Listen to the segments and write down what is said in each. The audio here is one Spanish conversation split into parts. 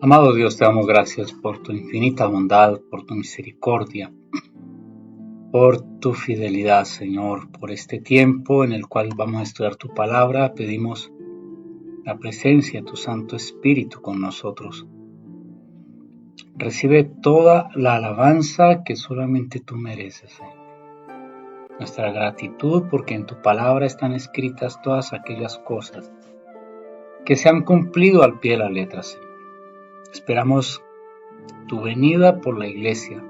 Amado Dios, te damos gracias por tu infinita bondad, por tu misericordia, por tu fidelidad, Señor, por este tiempo en el cual vamos a estudiar tu palabra. Pedimos la presencia de tu Santo Espíritu con nosotros. Recibe toda la alabanza que solamente tú mereces, Señor. Nuestra gratitud porque en tu palabra están escritas todas aquellas cosas que se han cumplido al pie de la letra, Señor. Esperamos tu venida por la iglesia.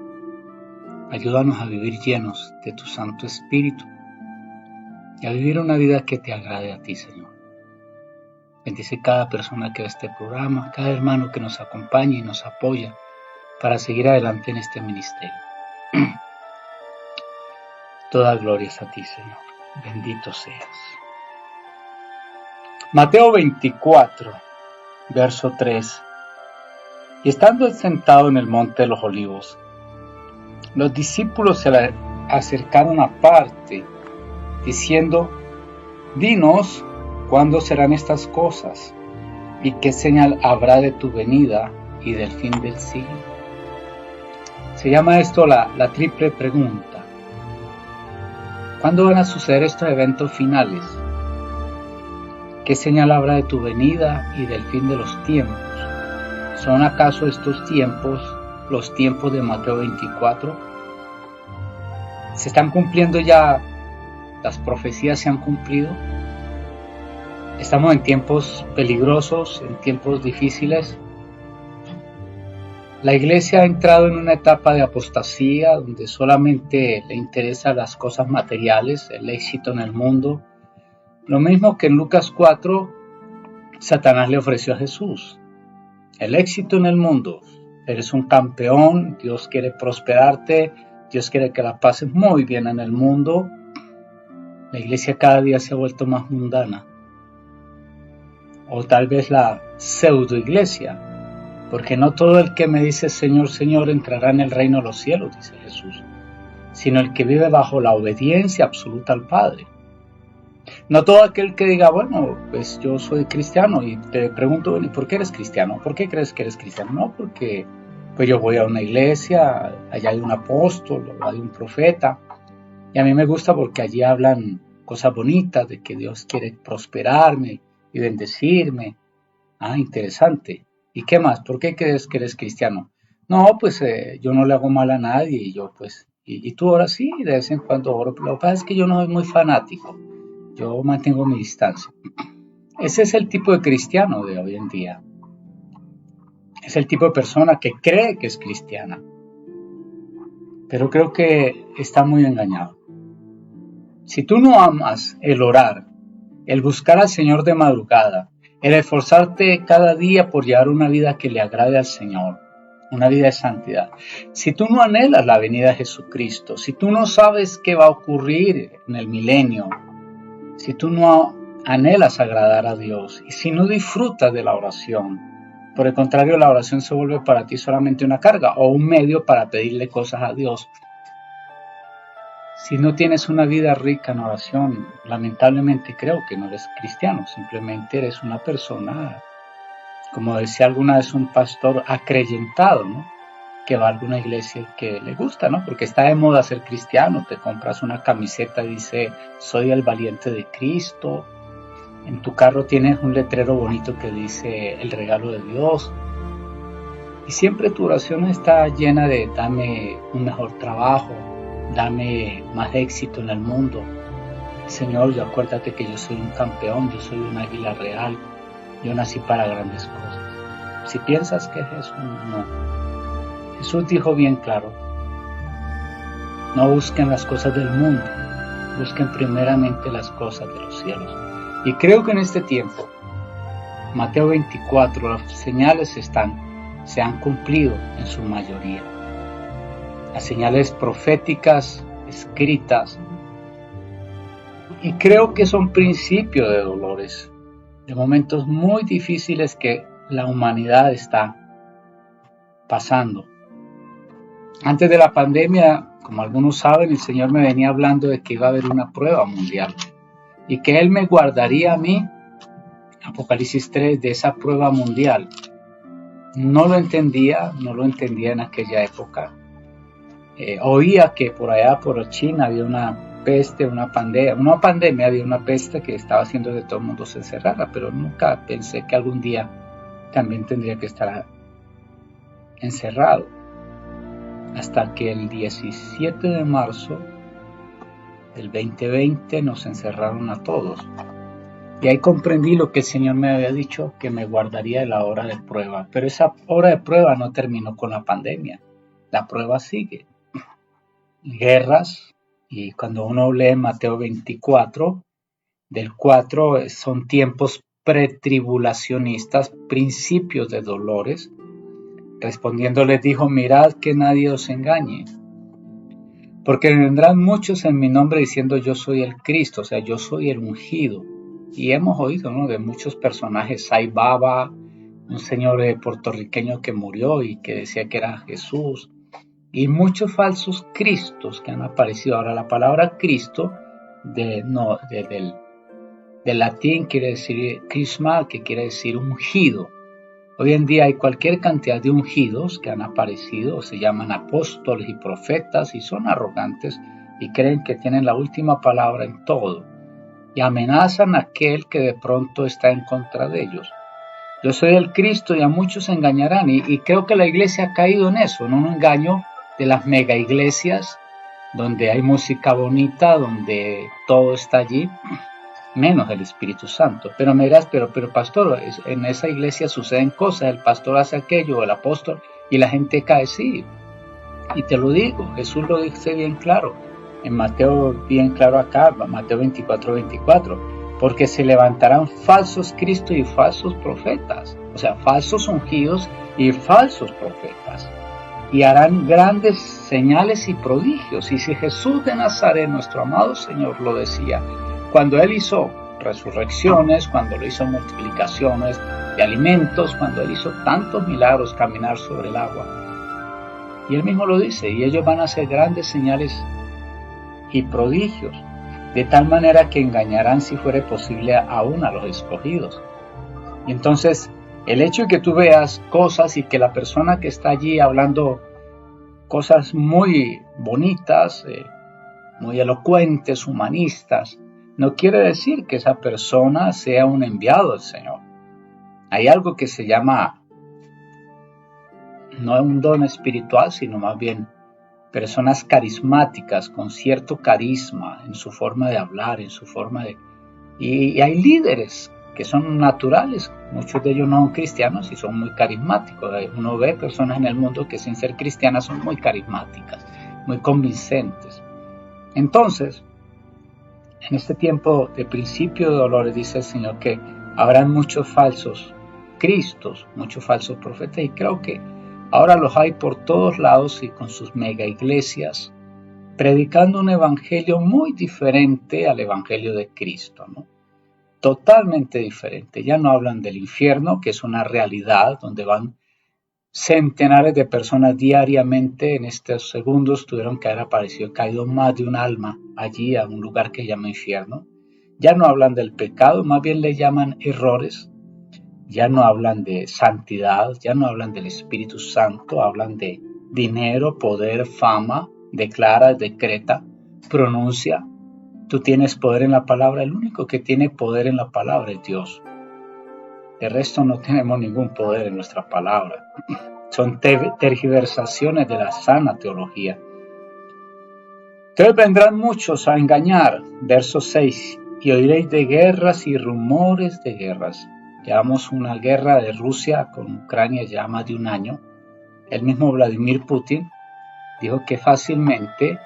Ayúdanos a vivir llenos de tu Santo Espíritu y a vivir una vida que te agrade a ti, Señor. Bendice cada persona que ve este programa, cada hermano que nos acompaña y nos apoya para seguir adelante en este ministerio. Toda gloria es a ti, Señor. Bendito seas. Mateo 24, verso 3. Y estando sentado en el monte de los olivos, los discípulos se le acercaron aparte, diciendo: Dinos, ¿cuándo serán estas cosas? ¿Y qué señal habrá de tu venida y del fin del siglo? Se llama esto la triple pregunta. ¿Cuándo van a suceder estos eventos finales? ¿Qué señal habrá de tu venida y del fin de los tiempos? ¿Son acaso estos tiempos los tiempos de Mateo 24? ¿Se están cumpliendo ya? ¿Las profecías se han cumplido? ¿Estamos en tiempos peligrosos, en tiempos difíciles? La iglesia ha entrado en una etapa de apostasía donde solamente le interesan las cosas materiales, el éxito en el mundo. Lo mismo que en Lucas 4, Satanás le ofreció a Jesús. El éxito en el mundo. Eres un campeón, Dios quiere prosperarte, Dios quiere que la pases muy bien en el mundo. La iglesia cada día se ha vuelto más mundana. O tal vez la pseudo iglesia. Porque no todo el que me dice Señor, Señor entrará en el reino de los cielos, dice Jesús, sino el que vive bajo la obediencia absoluta al Padre. No todo aquel que diga, bueno, pues yo soy cristiano, y te pregunto, bueno, ¿y por qué eres cristiano? ¿Por qué crees que eres cristiano? No, porque pues yo voy a una iglesia, allá hay un apóstol, hay un profeta, y a mí me gusta porque allí hablan cosas bonitas de que Dios quiere prosperarme y bendecirme. Ah, interesante. ¿Y qué más? ¿Por qué crees que eres cristiano? No, pues yo no le hago mal a nadie y yo pues, y tú ahora sí, de vez en cuando oro. Lo que pasa es que yo no soy muy fanático, yo mantengo mi distancia. Ese es el tipo de cristiano de hoy en día. Es el tipo de persona que cree que es cristiana, pero creo que está muy engañado. Si tú no amas el orar, el buscar al Señor de madrugada, el esforzarte cada día por llevar una vida que le agrade al Señor, una vida de santidad. Si tú no anhelas la venida de Jesucristo, si tú no sabes qué va a ocurrir en el milenio, si tú no anhelas agradar a Dios y si no disfrutas de la oración, por el contrario, la oración se vuelve para ti solamente una carga o un medio para pedirle cosas a Dios. Si no tienes una vida rica en oración, lamentablemente creo que no eres cristiano, simplemente eres una persona, como decía alguna vez un pastor, acreyentado, ¿no? Que va a alguna iglesia y que le gusta, ¿no? Porque está de moda ser cristiano, te compras una camiseta y dice, soy el valiente de Cristo, en tu carro tienes un letrero bonito que dice, el regalo de Dios, y siempre tu oración está llena de, dame un mejor trabajo, dame más éxito en el mundo. Señor, yo acuérdate que yo soy un campeón, yo soy un águila real, yo nací para grandes cosas. Si piensas que es eso, no. Jesús dijo bien claro, no busquen las cosas del mundo, busquen primeramente las cosas de los cielos. Y creo que en este tiempo, Mateo 24, las señales se han cumplido en su mayoría. Las señales proféticas escritas, y creo que son principios de dolores, de momentos muy difíciles que la humanidad está pasando. Antes de la pandemia, como algunos saben, el Señor me venía hablando de que iba a haber una prueba mundial y que Él me guardaría a mí, Apocalipsis 3, de esa prueba mundial. No lo entendía en aquella época. Oía que por allá, por China, había una peste, una pandemia, había una peste que estaba haciendo que todo el mundo se encerrara, pero nunca pensé que algún día también tendría que estar encerrado. Hasta que el 17 de marzo del 2020 nos encerraron a todos. Y ahí comprendí lo que el Señor me había dicho, que me guardaría de la hora de prueba. Pero esa hora de prueba no terminó con la pandemia. La prueba sigue. Guerras, y cuando uno lee Mateo 24, del 4 son tiempos pretribulacionistas, principios de dolores. Respondiendo les dijo, mirad que nadie os engañe, porque vendrán muchos en mi nombre diciendo yo soy el Cristo, o sea, yo soy el ungido. Y hemos oído, ¿no?, de muchos personajes, Sai Baba, un señor puertorriqueño que murió y que decía que era Jesús, y muchos falsos cristos que han aparecido. Ahora, la palabra Cristo del latín quiere decir crisma, que quiere decir ungido. Hoy en día hay cualquier cantidad de ungidos que han aparecido, se llaman apóstoles y profetas, y son arrogantes y creen que tienen la última palabra en todo, y amenazan a aquel que de pronto está en contra de ellos. Yo soy el Cristo y a muchos engañarán, y creo que la iglesia ha caído en eso, en un engaño de las mega iglesias, donde hay música bonita, donde todo está allí, menos el Espíritu Santo. Pero me dirás, pero pastor, en esa iglesia suceden cosas, el pastor hace aquello, el apóstol, y la gente cae, sí. Y te lo digo, Jesús lo dice bien claro, en Mateo, bien claro acá, Mateo 24, porque se levantarán falsos cristos y falsos profetas, o sea, falsos ungidos y falsos profetas, y harán grandes señales y prodigios. Y si Jesús de Nazaret, nuestro amado Señor, lo decía, cuando Él hizo resurrecciones, cuando Él hizo multiplicaciones de alimentos, cuando Él hizo tantos milagros, caminar sobre el agua, y Él mismo lo dice, y ellos van a hacer grandes señales y prodigios, de tal manera que engañarán, si fuere posible, aún a los escogidos. Y entonces, el hecho de que tú veas cosas y que la persona que está allí hablando cosas muy bonitas, muy elocuentes, humanistas, no quiere decir que esa persona sea un enviado del Señor. Hay algo que se llama, no un don espiritual, sino más bien personas carismáticas, con cierto carisma en su forma de hablar, en su forma de... Y hay líderes que son naturales, muchos de ellos no son cristianos y son muy carismáticos. Uno ve personas en el mundo que sin ser cristianas son muy carismáticas, muy convincentes. Entonces, en este tiempo de principio de dolores, dice el Señor que habrán muchos falsos cristos, muchos falsos profetas, y creo que ahora los hay por todos lados y con sus mega iglesias, predicando un evangelio muy diferente al evangelio de Cristo, ¿no? Totalmente diferente. Ya no hablan del infierno, que es una realidad donde van centenares de personas diariamente. En estos segundos tuvieron que haber aparecido, caído más de un alma allí a un lugar que llama infierno. Ya no hablan del pecado, más bien le llaman errores. Ya no hablan de santidad, ya no hablan del Espíritu Santo, hablan de dinero, poder, fama, declara, decreta, pronuncia. Tú tienes poder en la palabra, el único que tiene poder en la palabra es Dios. De resto no tenemos ningún poder en nuestra palabra. Son tergiversaciones de la sana teología. Entonces vendrán muchos a engañar, verso 6, y oiréis de guerras y rumores de guerras. Llevamos una guerra de Rusia con Ucrania ya más de un año. El mismo Vladimir Putin dijo que fácilmente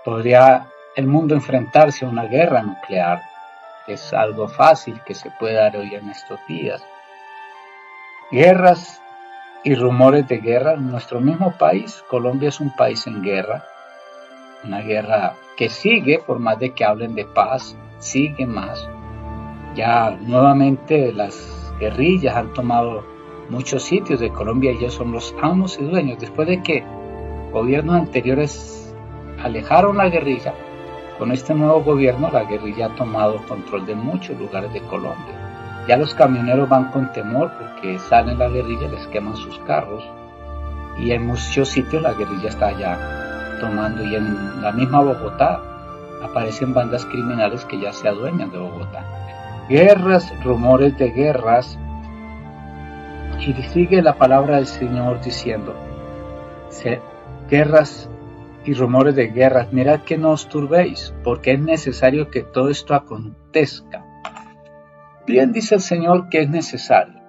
podría el mundo enfrentarse a una guerra nuclear. Es algo fácil que se puede dar hoy en estos días. Guerras y rumores de guerra en nuestro mismo país. Colombia es un país en guerra. Una guerra que sigue, por más de que hablen de paz, sigue más. Ya nuevamente las guerrillas han tomado muchos sitios de Colombia y ellos son los amos y dueños. Después de que gobiernos anteriores alejaron la guerrilla, con este nuevo gobierno la guerrilla ha tomado control de muchos lugares de Colombia. Ya los camioneros van con temor porque salen la guerrilla, les queman sus carros y en muchos sitios la guerrilla está ya tomando, y en la misma Bogotá aparecen bandas criminales que ya se adueñan de Bogotá. Guerras, rumores de guerras, y sigue la palabra del Señor diciendo, guerras y rumores de guerras, mirad que no os turbéis, porque es necesario que todo esto acontezca. Bien dice el Señor que es necesario,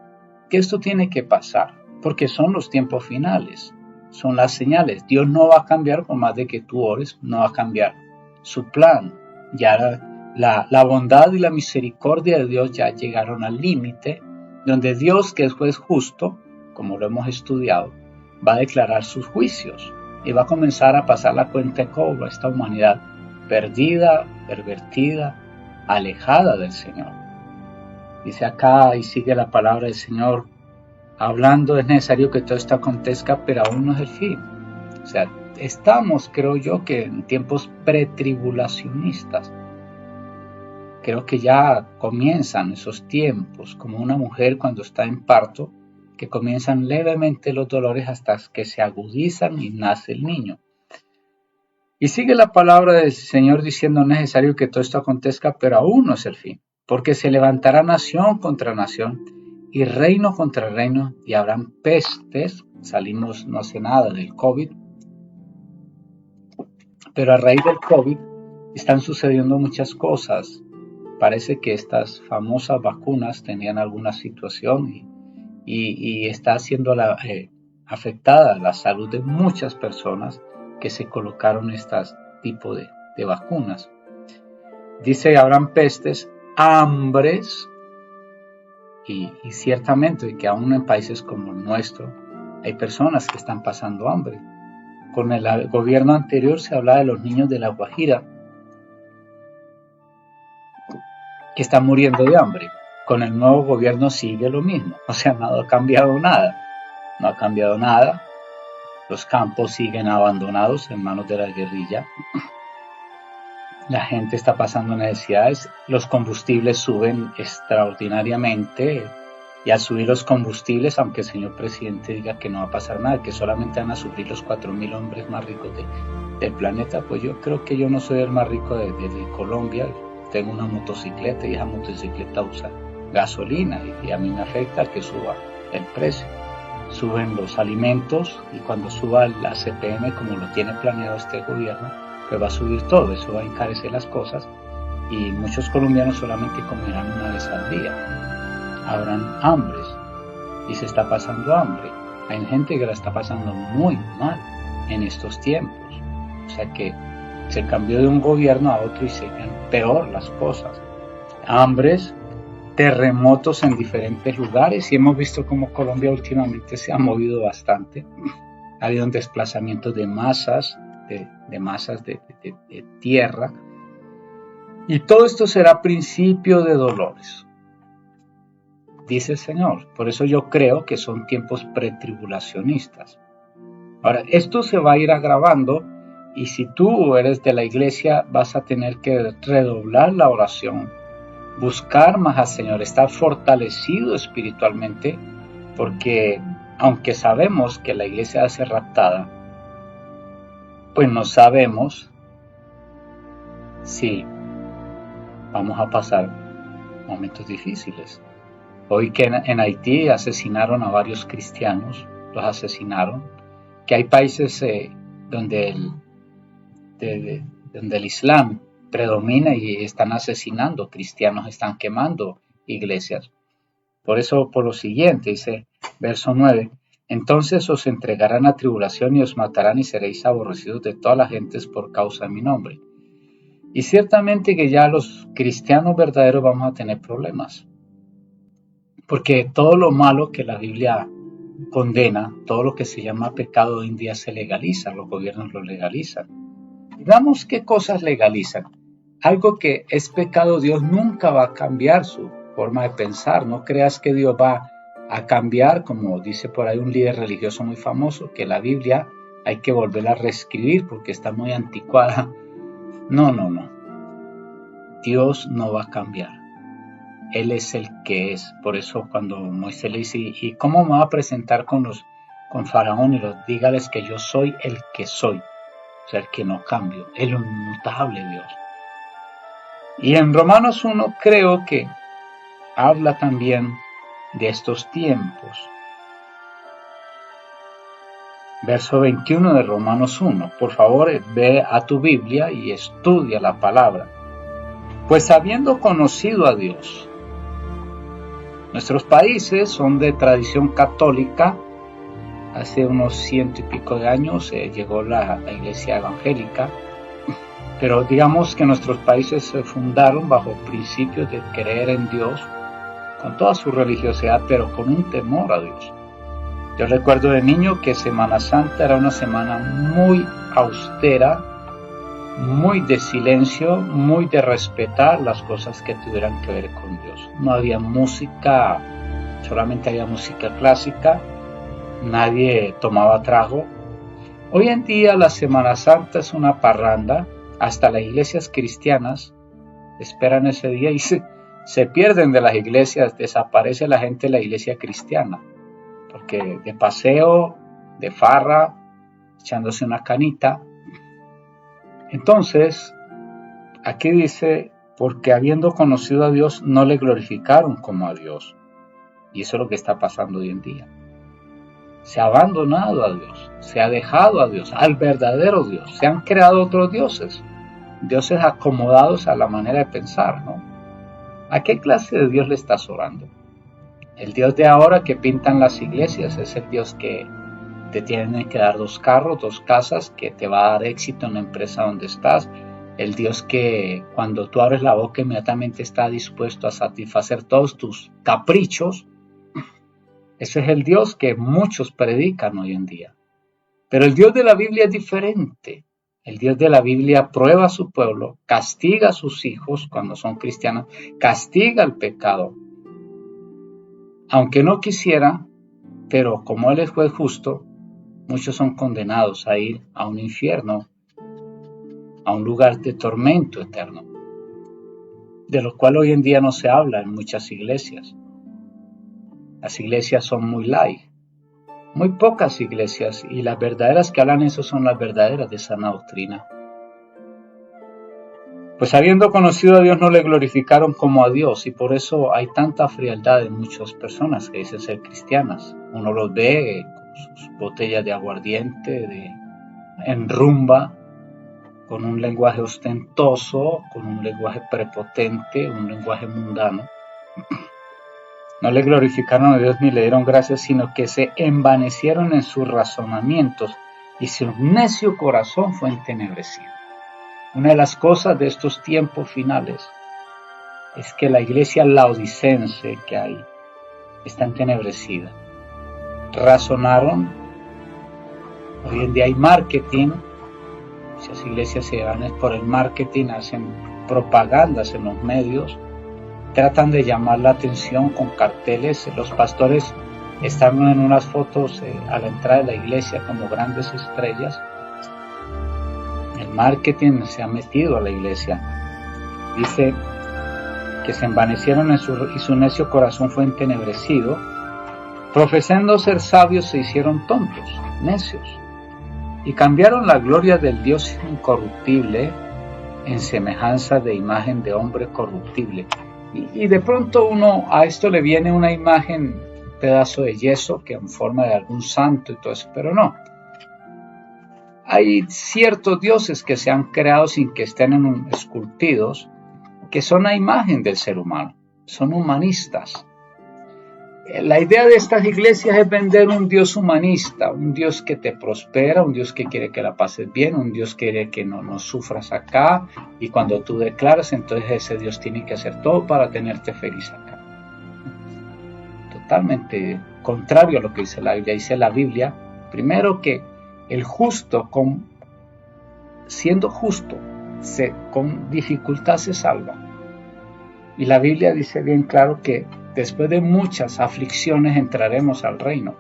que esto tiene que pasar, porque son los tiempos finales, son las señales. Dios no va a cambiar por más de que tú ores, no va a cambiar su plan. Ya la bondad y la misericordia de Dios ya llegaron al límite, donde Dios, que es juez justo, como lo hemos estudiado, va a declarar sus juicios y va a comenzar a pasar la cuenta de cobro a esta humanidad perdida, pervertida, alejada del Señor. Dice acá, y sigue la palabra del Señor hablando, es necesario que todo esto acontezca, pero aún no es el fin. O sea, estamos, creo yo, que en tiempos pretribulacionistas. Creo que ya comienzan esos tiempos, como una mujer cuando está en parto, que comienzan levemente los dolores hasta que se agudizan y nace el niño. Y sigue la palabra del Señor diciendo, es necesario que todo esto acontezca, pero aún no es el fin, porque se levantará nación contra nación y reino contra reino, y habrán pestes. Salimos no hace nada del COVID, pero a raíz del COVID están sucediendo muchas cosas. Parece que estas famosas vacunas tenían alguna situación y está siendo afectada la salud de muchas personas que se colocaron este tipo de vacunas. Dice, habrán pestes, hambres, y ciertamente que aún en países como el nuestro hay personas que están pasando hambre. Con el gobierno anterior se hablaba de los niños de La Guajira que están muriendo de hambre. Con el nuevo gobierno sigue lo mismo. O sea, no ha cambiado nada. No ha cambiado nada. Los campos siguen abandonados en manos de la guerrilla. La gente está pasando necesidades. Los combustibles suben extraordinariamente. Y al subir los combustibles, aunque el señor presidente diga que no va a pasar nada, que solamente van a sufrir los 4.000 hombres más ricos del planeta, pues yo creo que yo no soy el más rico de Colombia. Tengo una motocicleta y esa motocicleta usa gasolina y a mí me afecta que suba el precio. Suben los alimentos y cuando suba la CPM, como lo tiene planeado este gobierno, pues va a subir todo, eso va a encarecer las cosas y muchos colombianos solamente comerán una vez al día. Habrán hambres y se está pasando hambre. Hay gente que la está pasando muy mal en estos tiempos. O sea que se cambió de un gobierno a otro y se ven peor las cosas. Hambres, terremotos en diferentes lugares y hemos visto cómo Colombia últimamente se ha movido bastante. Ha habido un desplazamiento de masas, de masas de tierra. Y todo esto será principio de dolores, dice el Señor. Por eso yo creo que son tiempos pretribulacionistas. Ahora, esto se va a ir agravando y si tú eres de la iglesia vas a tener que redoblar la oración, buscar más al Señor, estar fortalecido espiritualmente, porque aunque sabemos que la iglesia va a ser raptada, pues no sabemos si vamos a pasar momentos difíciles. Hoy que en Haití asesinaron a varios cristianos, los asesinaron, que hay países donde el Islam predomina y están asesinando cristianos, están quemando iglesias. Por eso, por lo siguiente, dice verso 9, entonces os entregarán a tribulación y os matarán y seréis aborrecidos de todas las gentes por causa de mi nombre. Y ciertamente que ya los cristianos verdaderos vamos a tener problemas. Porque todo lo malo que la Biblia condena, todo lo que se llama pecado hoy en día se legaliza, los gobiernos lo legalizan. Veamos qué cosas legalizan. Algo que es pecado, Dios nunca va a cambiar su forma de pensar. No creas que Dios va a cambiar, como dice por ahí un líder religioso muy famoso, que la Biblia hay que volverla a reescribir porque está muy anticuada. No. Dios no va a cambiar. Él es el que es. Por eso cuando Moisés le dice, ¿y cómo me va a presentar con Faraón? Y dígales que yo soy el que soy. O sea, el que no cambio, el inmutable Dios. Y en Romanos 1 creo que habla también de estos tiempos. Verso 21 de Romanos 1. Por favor, ve a tu Biblia y estudia la palabra. Pues habiendo conocido a Dios, nuestros países son de tradición católica. Hace unos 100 y pico de años llegó la iglesia evangélica, pero digamos que nuestros países se fundaron bajo principios de creer en Dios, con toda su religiosidad, pero con un temor a Dios. Yo recuerdo de niño que Semana Santa era una semana muy austera, muy de silencio, muy de respetar las cosas que tuvieran que ver con Dios. No había música, solamente había música clásica, nadie tomaba trago. Hoy en día la Semana Santa es una parranda, hasta las iglesias cristianas esperan ese día y se pierden de las iglesias, desaparece la gente de la iglesia cristiana, porque de paseo, de farra, echándose una canita. Entonces, aquí dice, porque habiendo conocido a Dios, no le glorificaron como a Dios. Y eso es lo que está pasando hoy en día. Se ha abandonado a Dios, se ha dejado a Dios, al verdadero Dios. Se han creado otros dioses, dioses acomodados a la manera de pensar, ¿no? ¿A qué clase de Dios le estás orando? El Dios de ahora que pintan las iglesias es el Dios que te tiene que dar 2 carros, 2 casas, que te va a dar éxito en la empresa donde estás. El Dios que cuando tú abres la boca inmediatamente está dispuesto a satisfacer todos tus caprichos. Ese es el Dios que muchos predican hoy en día. Pero el Dios de la Biblia es diferente. El Dios de la Biblia prueba a su pueblo, castiga a sus hijos cuando son cristianos, castiga el pecado. Aunque no quisiera, pero como Él es juez justo, muchos son condenados a ir a un infierno, a un lugar de tormento eterno, de lo cual hoy en día no se habla en muchas iglesias. Las iglesias son muy light, muy pocas iglesias, y las verdaderas que hablan eso son las verdaderas de sana doctrina. Pues habiendo conocido a Dios no le glorificaron como a Dios, y por eso hay tanta frialdad en muchas personas que dicen ser cristianas. Uno los ve con sus botellas de aguardiente, en rumba, con un lenguaje ostentoso, con un lenguaje prepotente, un lenguaje mundano. No le glorificaron a Dios ni le dieron gracias, sino que se envanecieron en sus razonamientos y su necio corazón fue entenebrecido. Una de las cosas de estos tiempos finales es que la iglesia laodicense que hay está entenebrecida. Razonaron, hoy en día hay marketing, muchas iglesias se van por el marketing, hacen propagandas en los medios, tratan de llamar la atención con carteles. Los pastores están en unas fotos a la entrada de la iglesia como grandes estrellas. El marketing se ha metido a la iglesia. Dice que se envanecieron y su necio corazón fue entenebrecido. Profesando ser sabios se hicieron tontos, necios, y cambiaron la gloria del Dios incorruptible en semejanza de imagen de hombre corruptible. Y de pronto a esto le viene una imagen, un pedazo de yeso que en forma de algún santo y todo eso, pero no. Hay ciertos dioses que se han creado sin que estén esculpidos, que son a imagen del ser humano, son humanistas. La idea de estas iglesias es vender un Dios humanista, un Dios que te prospera, un Dios que quiere que la pases bien, un Dios que quiere que no sufras acá, y cuando tú declaras, entonces ese Dios tiene que hacer todo para tenerte feliz acá. Totalmente contrario a lo que dice la Biblia. Dice la Biblia, primero que el justo, siendo justo, con dificultad se salva. Y la Biblia dice bien claro que después de muchas aflicciones entraremos al reino.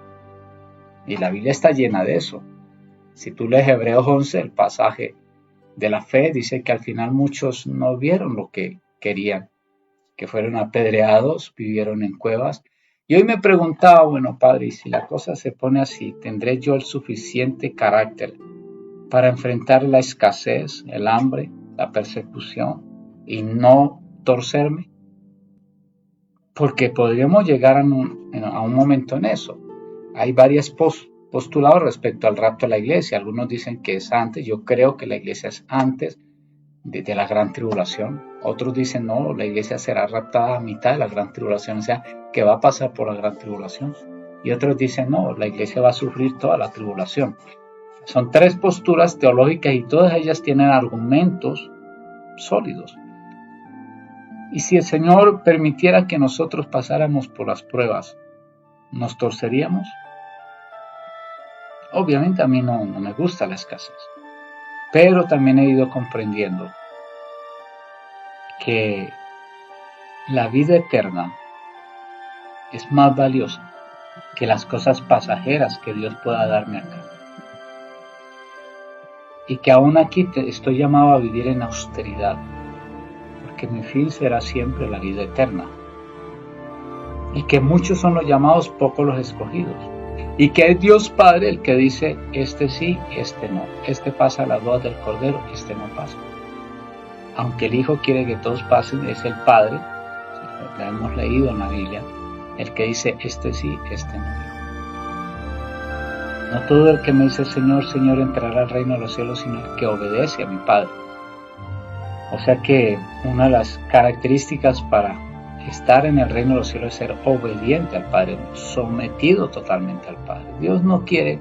Y la Biblia está llena de eso. Si tú lees Hebreos 11, el pasaje de la fe, dice que al final muchos no vieron lo que querían. que fueron apedreados, vivieron en cuevas. Y hoy me preguntaba, bueno, Padre, y si la cosa se pone así, ¿tendré yo el suficiente carácter para enfrentar la escasez, el hambre, la persecución y no torcerme? Porque podríamos llegar a un momento en eso. Hay varios postulados respecto al rapto de la iglesia. Algunos dicen que es antes. Yo creo que la iglesia es antes de la gran tribulación. Otros dicen no, la iglesia será raptada a mitad de la gran tribulación, o sea, que va a pasar por la gran tribulación. Y otros dicen no, la iglesia va a sufrir toda la tribulación. Son tres posturas teológicas y todas ellas tienen argumentos sólidos. Y si el Señor permitiera que nosotros pasáramos por las pruebas, ¿nos torceríamos? Obviamente a mí no me gusta la escasez, pero también he ido comprendiendo que la vida eterna es más valiosa que las cosas pasajeras que Dios pueda darme acá. Y que aún aquí estoy llamado a vivir en austeridad, porque mi fin será siempre la vida eterna. Y que muchos son los llamados, pocos los escogidos. Y que es Dios Padre el que dice, este sí, este no. Este pasa a la voz del Cordero, este no pasa. Aunque el Hijo quiere que todos pasen, es el Padre, lo hemos leído en la Biblia, el que dice, este sí, este no. No todo el que me dice Señor, Señor entrará al reino de los cielos, sino el que obedece a mi Padre. O sea que una de las características para estar en el reino de los cielos es ser obediente al Padre, sometido totalmente al Padre. Dios no quiere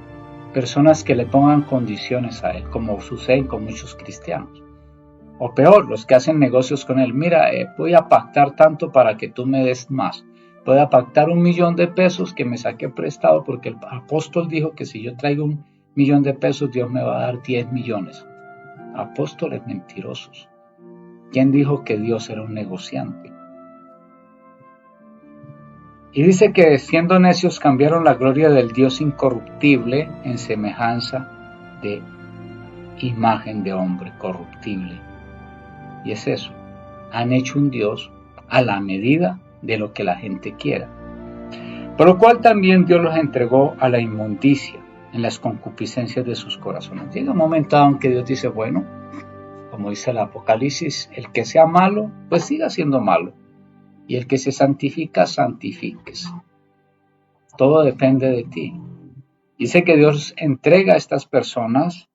personas que le pongan condiciones a Él, como sucede con muchos cristianos. O peor, los que hacen negocios con Él. Mira, voy a pactar tanto para que tú me des más. Voy a pactar $1,000,000 que me saqué prestado porque el apóstol dijo que si yo traigo $1,000,000, Dios me va a dar 10 millones. Apóstoles mentirosos. ¿Quién dijo que Dios era un negociante? Y dice que siendo necios cambiaron la gloria del Dios incorruptible en semejanza de imagen de hombre corruptible. Y es eso, han hecho un Dios a la medida de lo que la gente quiera. Por lo cual también Dios los entregó a la inmundicia en las concupiscencias de sus corazones. Llega un momento en que Dios dice, bueno, como dice el Apocalipsis, el que sea malo, pues siga siendo malo. Y el que se santifica, santifíquese. Todo depende de ti. Dice que Dios entrega a estas personas,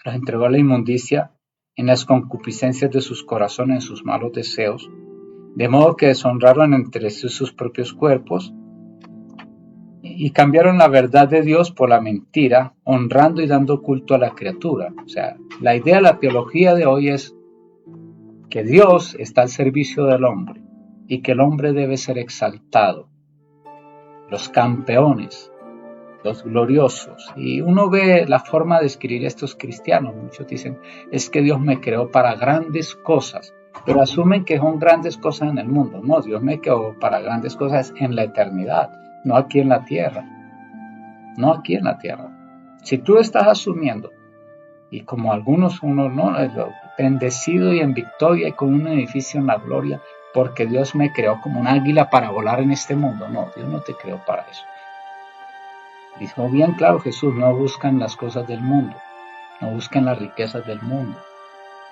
las entregó a la inmundicia en las concupiscencias de sus corazones, en sus malos deseos, de modo que deshonraron entre sí sus propios cuerpos y cambiaron la verdad de Dios por la mentira, honrando y dando culto a la criatura. O sea, la idea de la teología de hoy es que Dios está al servicio del hombre y que el hombre debe ser exaltado. Los campeones, los gloriosos. Y uno ve la forma de escribir estos cristianos. Muchos dicen, es que Dios me creó para grandes cosas, pero asumen que son grandes cosas en el mundo. No, Dios me creó para grandes cosas en la eternidad, no aquí en la tierra. No aquí en la tierra. Si tú estás asumiendo, y como algunos, uno no, bendecido y en victoria y con un edificio en la gloria, porque Dios me creó como un águila para volar en este mundo. No, Dios no te creó para eso. Dijo bien claro Jesús, no buscan las cosas del mundo, no busquen las riquezas del mundo,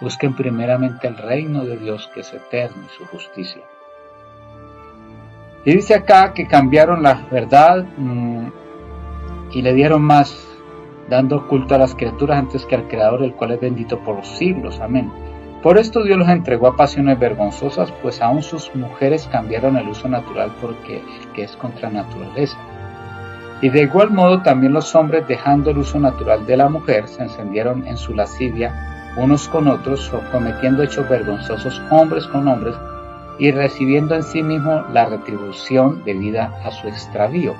busquen primeramente el reino de Dios que es eterno y su justicia. Y dice acá que cambiaron la verdad y le dieron más, dando culto a las criaturas antes que al Creador, el cual es bendito por los siglos. Amén. Por esto Dios los entregó a pasiones vergonzosas, pues aún sus mujeres cambiaron el uso natural porque el que es contra naturaleza. Y de igual modo también los hombres, dejando el uso natural de la mujer, se encendieron en su lascivia unos con otros, cometiendo hechos vergonzosos hombres con hombres y recibiendo en sí mismo la retribución debida a su extravío.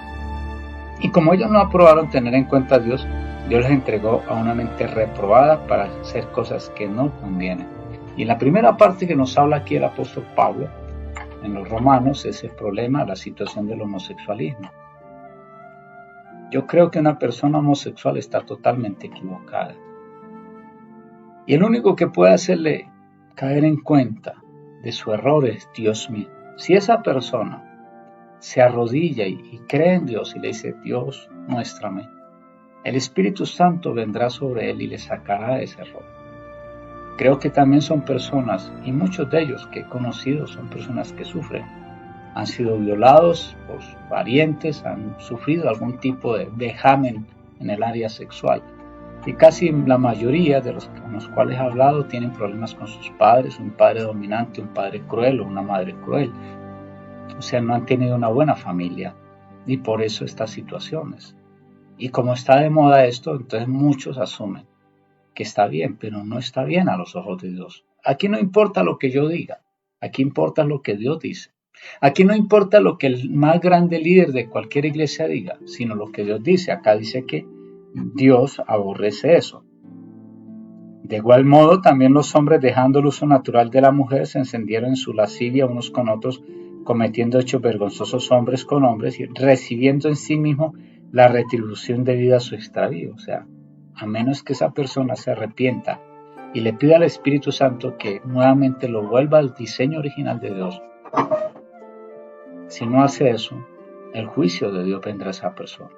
Y como ellos no aprobaron tener en cuenta a Dios, Dios les entregó a una mente reprobada para hacer cosas que no convienen. Y la primera parte que nos habla aquí el apóstol Pablo en los Romanos es el problema, la situación del homosexualismo. Yo creo que una persona homosexual está totalmente equivocada. Y el único que puede hacerle caer en cuenta de su error es Dios mío. Si esa persona se arrodilla y cree en Dios y le dice, Dios, muéstrame, el Espíritu Santo vendrá sobre él y le sacará de ese error. Creo que también son personas, y muchos de ellos que he conocido son personas que sufren. Han sido violados por sus parientes, han sufrido algún tipo de vejamen en el área sexual. Y casi la mayoría de los con los cuales he hablado tienen problemas con sus padres, un padre dominante, un padre cruel o una madre cruel. O sea, no han tenido una buena familia y por eso estas situaciones. Y como está de moda esto, entonces muchos asumen que está bien, pero no está bien a los ojos de Dios. Aquí no importa lo que yo diga, aquí importa lo que Dios dice. Aquí no importa lo que el más grande líder de cualquier iglesia diga, sino lo que Dios dice. Acá dice que Dios aborrece eso. De igual modo, también los hombres, dejando el uso natural de la mujer, se encendieron en su lascivia unos con otros, cometiendo hechos vergonzosos hombres con hombres y recibiendo en sí mismo la retribución debida a su extravío. O sea, a menos que esa persona se arrepienta y le pida al Espíritu Santo que nuevamente lo vuelva al diseño original de Dios, si no hace eso, el juicio de Dios vendrá a esa persona.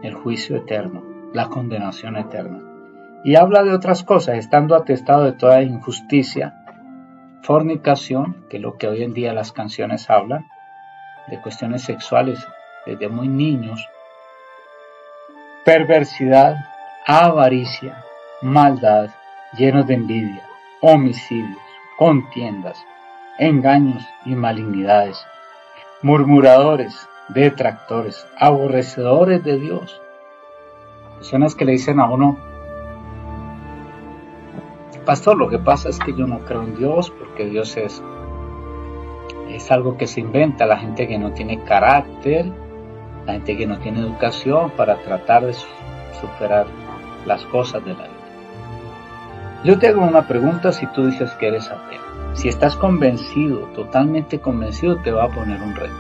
El juicio eterno, la condenación eterna. Y habla de otras cosas, estando atestado de toda injusticia, fornicación, que es lo que hoy en día las canciones hablan, de cuestiones sexuales desde muy niños, perversidad, avaricia, maldad, llenos de envidia, homicidios, contiendas, engaños y malignidades, murmuradores, detractores, aborrecedores de Dios. Personas que le dicen a uno, pastor, lo que pasa es que yo no creo en Dios porque Dios es algo que se inventa, la gente que no tiene carácter, la gente que no tiene educación para tratar de superar las cosas de la vida. Yo te hago una pregunta si tú dices que eres ateo. Si estás convencido, totalmente convencido, te va a poner un reto.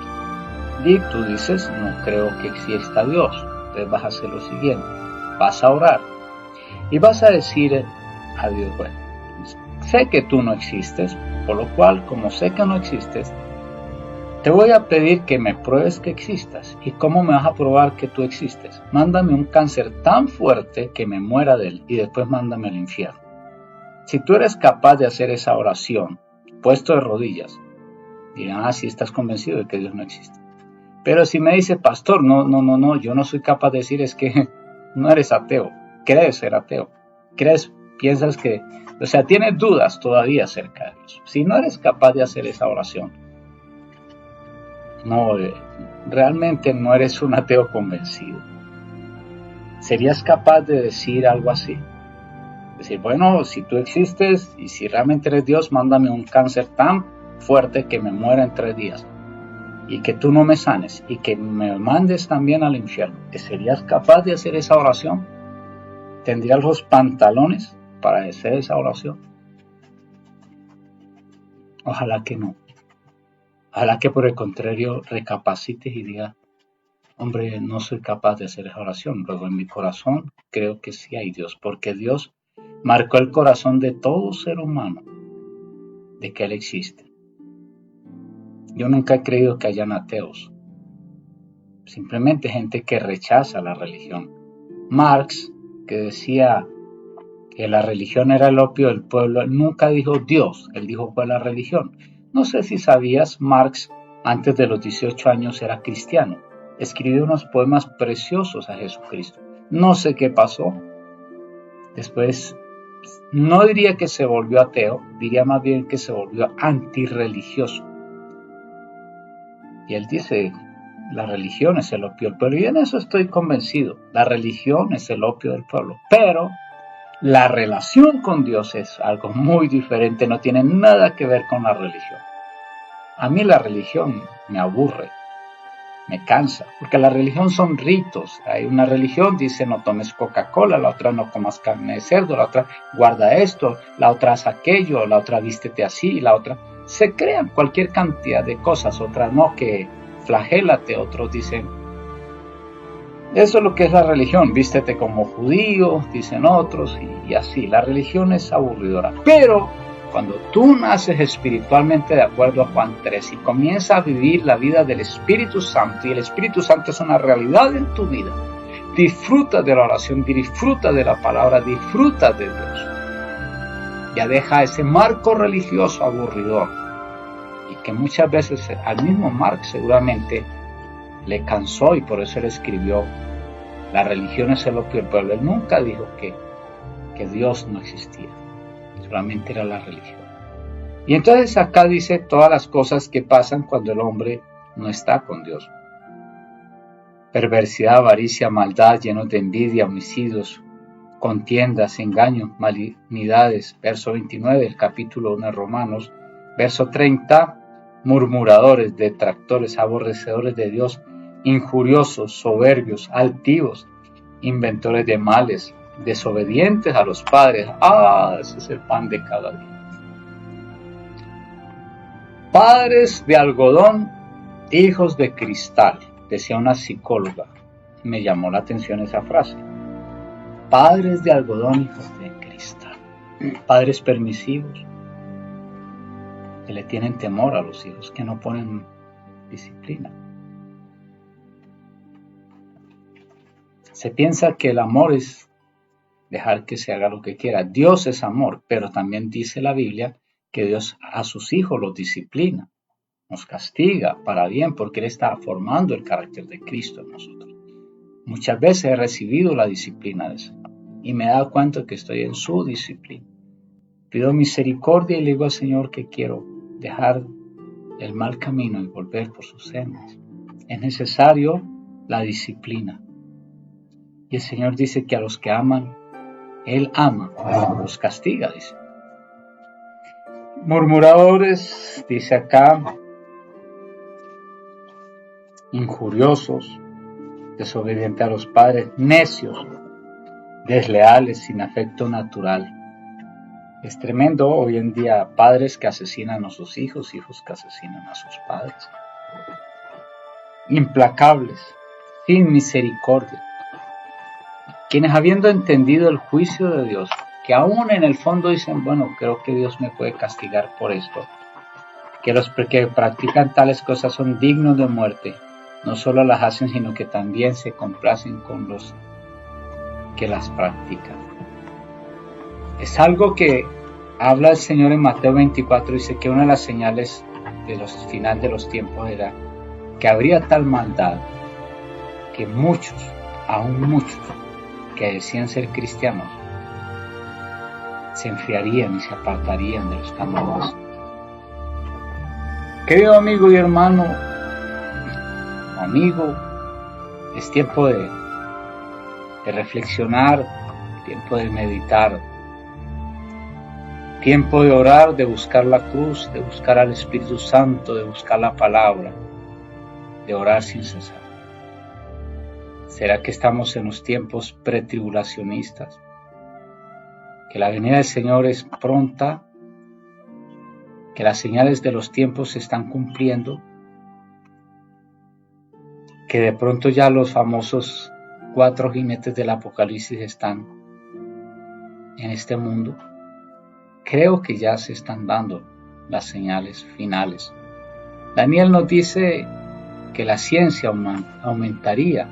Y tú dices, no creo que exista Dios. Entonces vas a hacer lo siguiente. Vas a orar. Y vas a decir a Dios, bueno, sé que tú no existes, por lo cual, como sé que no existes, te voy a pedir que me pruebes que existas. ¿Y cómo me vas a probar que tú existes? Mándame un cáncer tan fuerte que me muera de él y después mándame al infierno. Si tú eres capaz de hacer esa oración, puesto de rodillas, dirán, si estás convencido de que Dios no existe. Pero si me dice, pastor, no, yo no soy capaz de decir, es que no eres ateo, crees ser ateo, piensas que, o sea, tienes dudas todavía acerca de Dios. Si no eres capaz de hacer esa oración, no, realmente no eres un ateo convencido. ¿Serías capaz de decir algo así? Decir, bueno, si tú existes y si realmente eres Dios, mándame un cáncer tan fuerte que me muera en 3 días y que tú no me sanes y que me mandes también al infierno. ¿Serías capaz de hacer esa oración? ¿Tendrías los pantalones para hacer esa oración? Ojalá que no. Ojalá que por el contrario recapacites y digas, hombre, no soy capaz de hacer esa oración. Luego en mi corazón creo que sí hay Dios, porque Dios marcó el corazón de todo ser humano de que Él existe. Yo nunca he creído que hayan ateos, simplemente gente que rechaza la religión. Marx, que decía que la religión era el opio del pueblo, nunca dijo Dios, él dijo fue la religión. No sé si sabías, Marx antes de los 18 años era cristiano, escribió unos poemas preciosos a Jesucristo. No sé qué pasó. Después, no diría que se volvió ateo, diría más bien que se volvió antirreligioso. Y él dice, la religión es el opio del pueblo. Y en eso estoy convencido. La religión es el opio del pueblo. Pero la relación con Dios es algo muy diferente. No tiene nada que ver con la religión. A mí la religión me aburre. Me cansa, porque la religión son ritos. Hay una religión, dice no tomes Coca-Cola, la otra no comas carne de cerdo, la otra guarda esto, la otra haz aquello, la otra vístete así, la otra... Se crean cualquier cantidad de cosas, otras no, que flagélate, otros dicen... Eso es lo que es la religión, vístete como judío, dicen otros, y así. La religión es aburridora, pero Cuando tú naces espiritualmente de acuerdo a Juan 3 y comienzas a vivir la vida del Espíritu Santo, y el Espíritu Santo es una realidad en tu vida, disfruta de la oración, disfruta de la palabra, disfruta de Dios. Ya deja ese marco religioso aburridor, y que muchas veces al mismo Mark seguramente le cansó, y por eso él escribió La religión es el opio del pueblo. Él nunca dijo que Dios no existía, solamente era la religión. Y entonces acá dice todas las cosas que pasan cuando el hombre no está con Dios: perversidad, avaricia, maldad, llenos de envidia, homicidios, contiendas, engaños, malignidades. Verso 29 del capítulo 1 de Romanos. Verso 30, murmuradores, detractores, aborrecedores de Dios, injuriosos, soberbios, altivos, inventores de males, desobedientes a los padres. Ese es el pan de cada día. Padres de algodón, hijos de cristal, decía una psicóloga. Me llamó la atención esa frase. Padres de algodón, hijos de cristal. Padres permisivos, que le tienen temor a los hijos, que no ponen disciplina. Se piensa que el amor es dejar que se haga lo que quiera. Dios es amor, pero también dice la Biblia que Dios a sus hijos los disciplina, nos castiga para bien, porque Él está formando el carácter de Cristo en nosotros. Muchas veces he recibido la disciplina del Señor y me he dado cuenta que estoy en su disciplina. Pido misericordia y le digo al Señor que quiero dejar el mal camino y volver por sus sendas. Es necesario la disciplina. Y el Señor dice que a los que aman, Él ama, los castiga, dice. Murmuradores, dice acá, injuriosos, desobedientes a los padres, necios, desleales, sin afecto natural. Es tremendo hoy en día padres que asesinan a sus hijos, hijos que asesinan a sus padres. Implacables, sin misericordia. Quienes habiendo entendido el juicio de Dios, que aún en el fondo dicen, bueno, creo que Dios me puede castigar por esto, que los que practican tales cosas son dignos de muerte, no solo las hacen, sino que también se complacen con los que las practican. Es algo que habla el Señor en Mateo 24, dice que una de las señales de los final de los tiempos era que habría tal maldad que muchos, aún muchos, que decían ser cristianos, se enfriarían y se apartarían de los caminos. Querido amigo y hermano, es tiempo de reflexionar, tiempo de meditar, tiempo de orar, de buscar la cruz, de buscar al Espíritu Santo, de buscar la palabra, de orar sin cesar. ¿Será que estamos en los tiempos pretribulacionistas? Que la venida del Señor es pronta, que las señales de los tiempos se están cumpliendo, que de pronto ya los famosos 4 jinetes del Apocalipsis están en este mundo. Creo que ya se están dando las señales finales. Daniel nos dice que la ciencia aumentaría,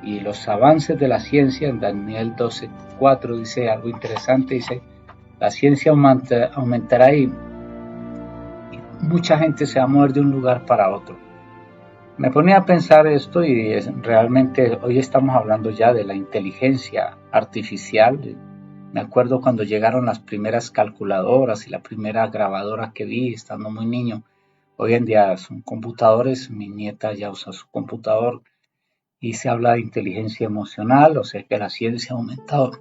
y los avances de la ciencia, en Daniel 12:4 dice algo interesante, dice, la ciencia aumentará y mucha gente se va a mover de un lugar para otro. Me ponía a pensar esto y realmente hoy estamos hablando ya de la inteligencia artificial. Me acuerdo cuando llegaron las primeras calculadoras y la primera grabadora que vi estando muy niño. Hoy en día son computadores, mi nieta ya usa su computador y se habla de inteligencia emocional, o sea que la ciencia ha aumentado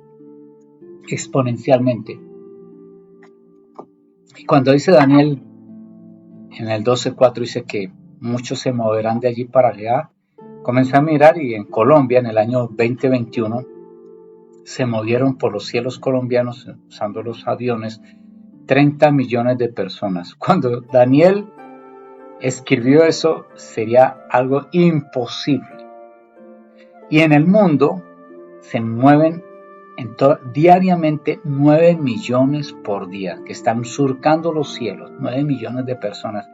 exponencialmente. Y cuando dice Daniel en el 12:4 dice que muchos se moverán de allí para allá, comencé a mirar y en Colombia en el año 2021 se movieron por los cielos colombianos usando los aviones 30 millones de personas. Cuando Daniel escribió eso sería algo imposible. Y en el mundo se mueven diariamente 9 millones por día, que están surcando los cielos, 9 millones de personas.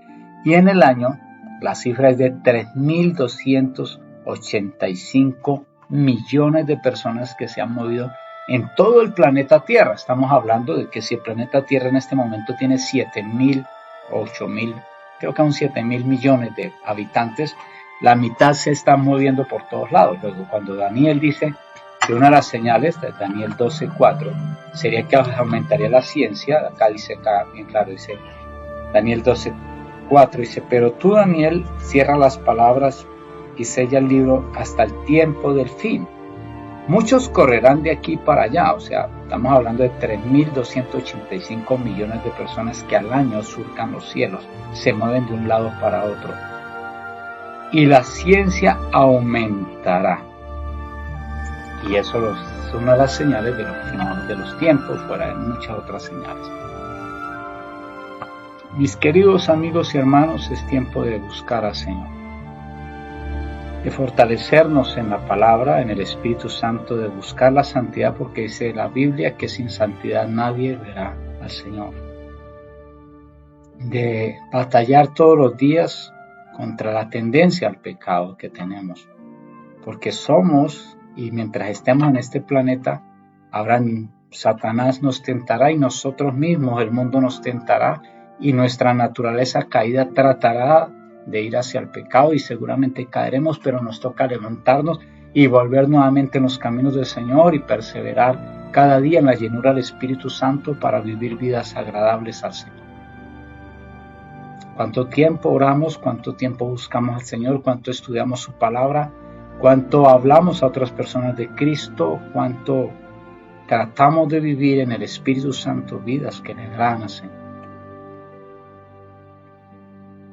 Y en el año la cifra es de 3.285 millones de personas que se han movido en todo el planeta Tierra. Estamos hablando de que si el planeta Tierra en este momento tiene 7.000, 8.000, creo que aún 7.000 millones de habitantes, la mitad se está moviendo por todos lados. Luego, cuando Daniel dice que una de las señales de Daniel 12:4 sería que aumentaría la ciencia, acá dice, acá bien claro, dice Daniel 12:4, dice, pero tú, Daniel, cierra las palabras y sella el libro hasta el tiempo del fin. Muchos correrán de aquí para allá, o sea, estamos hablando de 3.285 millones de personas que al año surcan los cielos, se mueven de un lado para otro. Y la ciencia aumentará. Y eso es una de las señales de los finales de los tiempos, fuera de muchas otras señales. Mis queridos amigos y hermanos, es tiempo de buscar al Señor, de fortalecernos en la palabra, en el Espíritu Santo, de buscar la santidad, porque dice la Biblia que sin santidad nadie verá al Señor. De batallar todos los días contra la tendencia al pecado que tenemos, porque somos, y mientras estemos en este planeta, Satanás nos tentará y nosotros mismos, el mundo nos tentará, y nuestra naturaleza caída tratará de ir hacia el pecado y seguramente caeremos, pero nos toca levantarnos y volver nuevamente en los caminos del Señor y perseverar cada día en la llenura del Espíritu Santo para vivir vidas agradables al Señor. ¿Cuánto tiempo oramos? ¿Cuánto tiempo buscamos al Señor? ¿Cuánto estudiamos su palabra? ¿Cuánto hablamos a otras personas de Cristo? ¿Cuánto tratamos de vivir en el Espíritu Santo vidas que le agradan al Señor?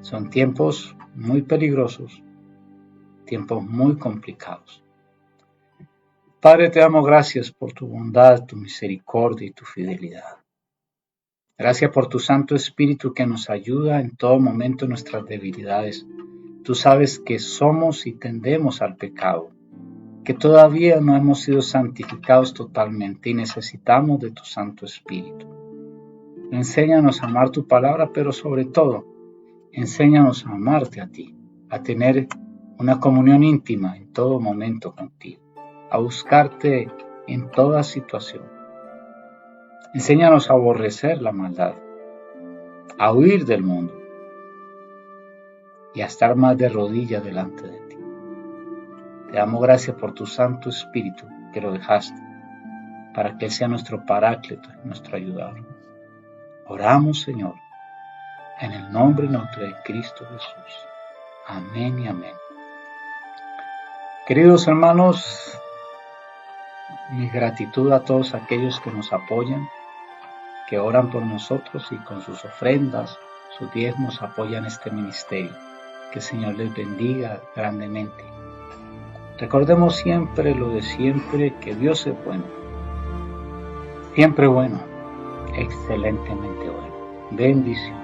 Son tiempos muy peligrosos, tiempos muy complicados. Padre, te damos gracias por tu bondad, tu misericordia y tu fidelidad. Gracias por tu Santo Espíritu que nos ayuda en todo momento en nuestras debilidades. Tú sabes que somos y tendemos al pecado, que todavía no hemos sido santificados totalmente y necesitamos de tu Santo Espíritu. Enséñanos a amar tu palabra, pero sobre todo, enséñanos a amarte a ti, a tener una comunión íntima en todo momento contigo, a buscarte en toda situación. Enséñanos a aborrecer la maldad, a huir del mundo y a estar más de rodillas delante de ti. Te damos gracias por tu Santo Espíritu que lo dejaste para que Él sea nuestro paráclito, nuestro ayudador. Oramos, Señor, en el nombre y nombre de Cristo Jesús. Amén y amén. Queridos hermanos, mi gratitud a todos aquellos que nos apoyan, que oran por nosotros y con sus ofrendas, sus diezmos apoyan este ministerio. Que el Señor les bendiga grandemente. Recordemos siempre lo de siempre, que Dios es bueno. Siempre bueno, excelentemente bueno. Bendición.